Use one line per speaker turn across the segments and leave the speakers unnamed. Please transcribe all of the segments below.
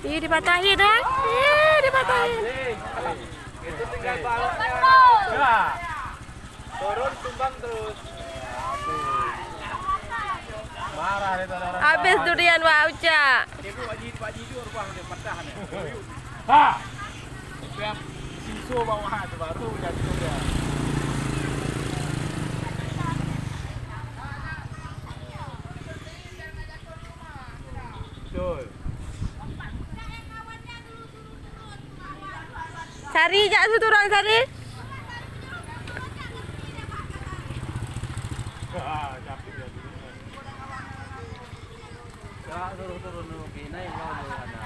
Ih, dipatahin dah. Dipatahin.
Itu tinggal baloknya. Ya. Turun tumbang terus. Marah itu orang.
Habis durian Wak Uca.
Ibu Pak Ji itu ruang dia patah nih. Ha. Itu yang siso bawah itu baru jadi dia. Betul.
Sari jak turun Sari.
Capek dia. Ya, turun dulu naik mau mana.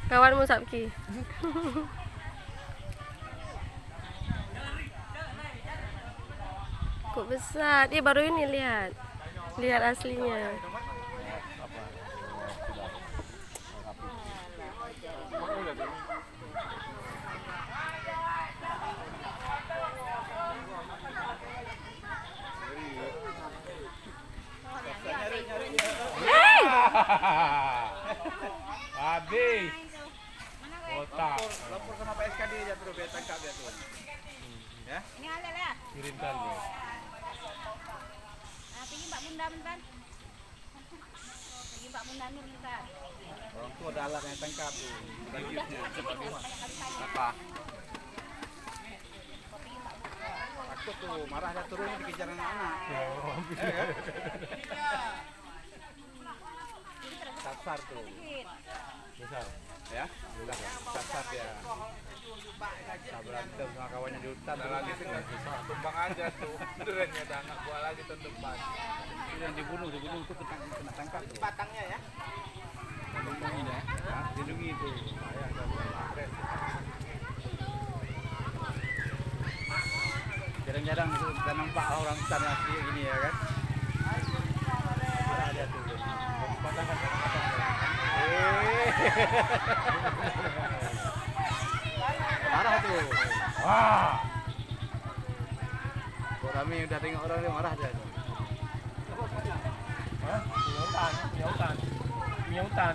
Kawanmu Sabki. Kok besar? Dia baru ini lihat. Lihat aslinya. Hei!
Habis. Otak. Lapor sama Pak SKD aja terus biar tangkap dia tuh. Ya?
Ini ada lah.
Kirimkan dia.
Pergi Mbak Bunda bentar. Pergi Mbak Bunda Nur bentar.
Orang tua ada alat yang tangkap tuh. Bagiannya cepat lima. Apa? Takut tuh marah dia turun dikejar anak-anak. Sasar tuh. Besar. Ya? Sasar dia. Tak berantem sama kawannya di hutan. Ada lagi tinggal tumbang aja tuh. Benerannya ada anak gua lagi tumbang. Itu yang dibunuh itu kena tangkap tuh. Batangnya ya? Lindungi dah. Lindungi itu. Jarang-jarang itu kita nampak orang hutan asli gini ya kan? Marah dia tuh. Patahkan. Marah tuh. Wah. Kok Rami udah tengok orang dia marah dia tuh. Hah? Punya hutan. Punya hutan.